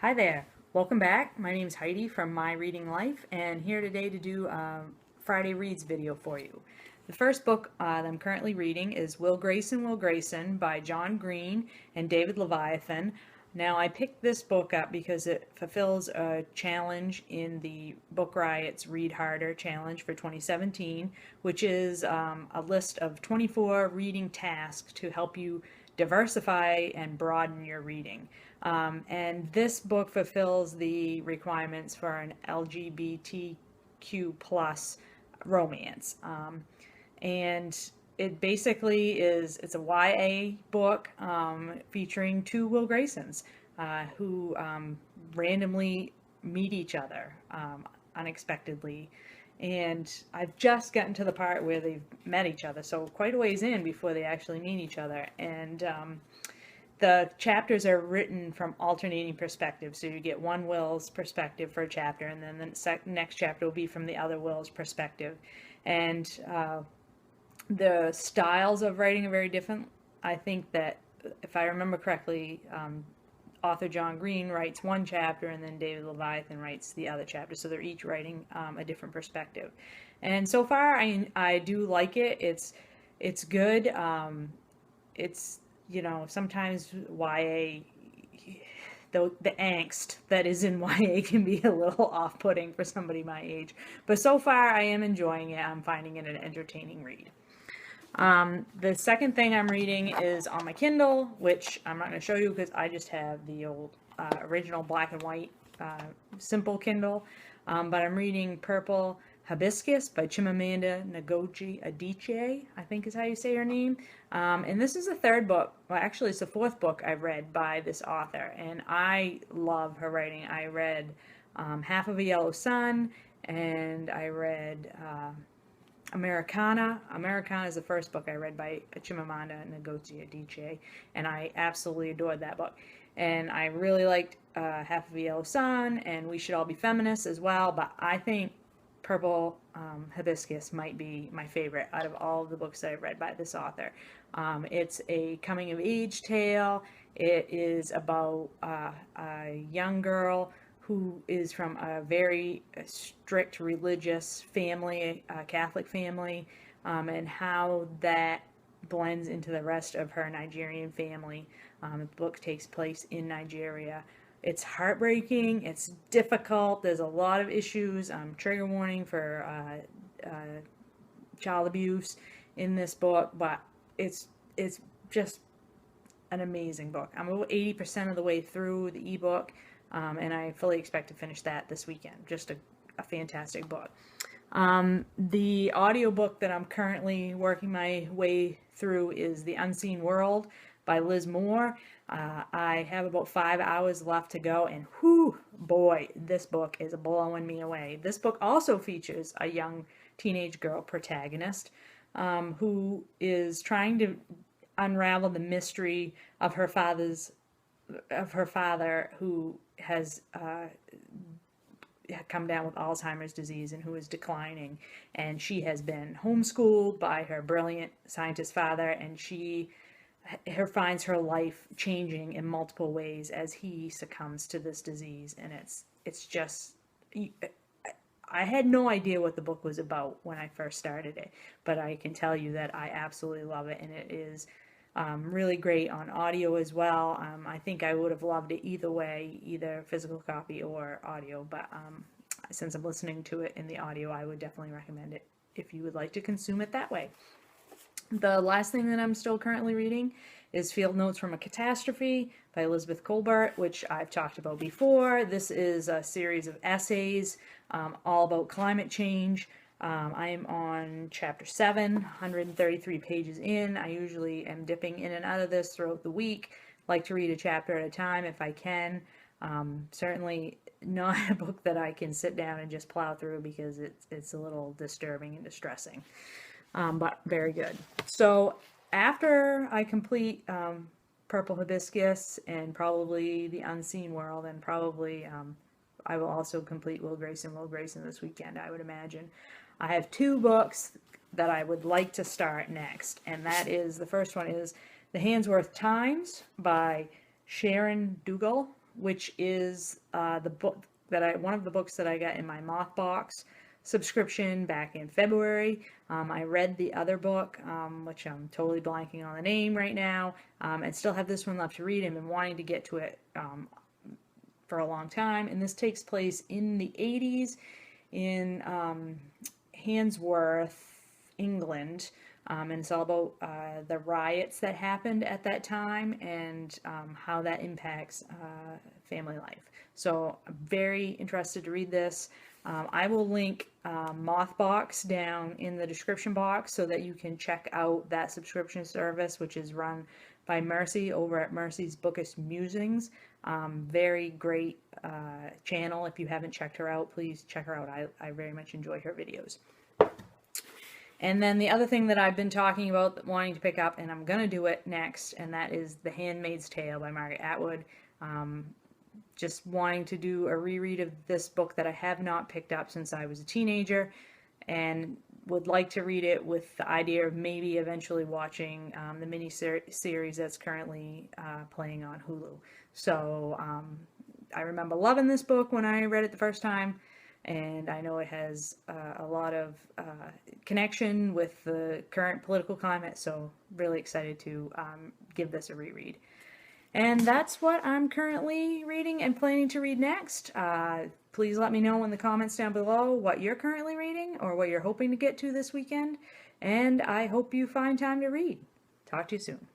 Hi there. Welcome back. My name is Heidi from My Reading Life, and here today to do a Friday Reads video for you. The first book that I'm currently reading is Will Grayson by John Green and David Leviathan. Now, I picked this book up because it fulfills a challenge in the Book Riot's Read Harder Challenge for 2017, which is a list of 24 reading tasks to help you diversify and broaden your reading. And this book fulfills the requirements for an LGBTQ plus romance. And it basically it's a YA book featuring two Will Graysons who randomly meet each other unexpectedly. And I've just gotten to the part where they've met each other, so quite a ways in before they actually meet each other. And the chapters are written from alternating perspectives. So you get one Will's perspective for a chapter, and then the next chapter will be from the other Will's perspective. And the styles of writing are very different. I think that, if I remember correctly, author John Green writes one chapter, and then David Leviathan writes the other chapter. So they're each writing a different perspective. And so far, I do like it. It's good. It's sometimes YA, the angst that is in YA can be a little off-putting for somebody my age. But so far, I am enjoying it. I'm finding it an entertaining read. The second thing I'm reading is on my Kindle, which I'm not going to show you because I just have the old original black and white simple Kindle. But I'm reading Purple Hibiscus by Chimamanda Ngozi Adichie, I think is how you say her name. And this is the third book, well actually it's the fourth book I've read by this author, and I love her writing. I read Half of a Yellow Sun, and I read Americana. Americana is the first book I read by Chimamanda Ngozi Adichie, and I absolutely adored that book. And I really liked Half of a Yellow Sun, and We Should All Be Feminists as well, but I think Purple Hibiscus might be my favorite out of all of the books that I've read by this author. It's a coming-of-age tale. It is about a young girl who is from a very strict religious family, a Catholic family, and how that blends into the rest of her Nigerian family. The book takes place in Nigeria. It's heartbreaking, it's difficult, there's a lot of issues, trigger warning for child abuse in this book, but it's just an amazing book. I'm about 80% of the way through the ebook, and I fully expect to finish that this weekend. Just a fantastic book. The audiobook that I'm currently working my way through is The Unseen World by Liz Moore. I have about 5 hours left to go, and whew, boy, this book is blowing me away. This book also features a young teenage girl protagonist who is trying to unravel the mystery of her father who has come down with Alzheimer's disease and who is declining, and she has been homeschooled by her brilliant scientist father, and she finds her life changing in multiple ways as he succumbs to this disease. And it's just, I had no idea what the book was about when I first started it, but I can tell you that I absolutely love it, and it is really great on audio as well. I think I would have loved it either way, either physical copy or audio, but since I'm listening to it in the audio, I would definitely recommend it if you would like to consume it that way. The last thing that I'm still currently reading is Field Notes from a Catastrophe by Elizabeth Colbert, which I've talked about before. This is a series of essays all about climate change. I am on chapter 7, 133 pages in. I usually am dipping in and out of this throughout the week. Like to read a chapter at a time if I can. Certainly not a book that I can sit down and just plow through because it's a little disturbing and distressing. But very good. So after I complete Purple Hibiscus and probably The Unseen World, and probably I will also complete Will Grayson this weekend, I would imagine. I have two books that I would like to start next, and that is, the first one is The Handsworth Times by Sharon Dougal, which is the book that one of the books that I got in my Mothbox subscription back in February. I read the other book, which I'm totally blanking on the name right now, and still have this one left to read. I've been wanting to get to it for a long time, and this takes place in the 80s in Handsworth, England, and it's all about the riots that happened at that time and how that impacts family life. So I'm very interested to read this. I will link Mothbox down in the description box so that you can check out that subscription service, which is run by Mercy over at Mercy's Bookish Musings. Very great channel. If you haven't checked her out, please check her out. I very much enjoy her videos. And then the other thing that I've been talking about, wanting to pick up, and I'm going to do it next, and that is The Handmaid's Tale by Margaret Atwood. Just wanting to do a reread of this book that I have not picked up since I was a teenager, and would like to read it with the idea of maybe eventually watching the mini-series that's currently playing on Hulu. So I remember loving this book when I read it the first time, and I know it has a lot of connection with the current political climate, so really excited to give this a reread. And that's what I'm currently reading and planning to read next. Please let me know in the comments down below what you're currently reading or what you're hoping to get to this weekend. And I hope you find time to read. Talk to you soon.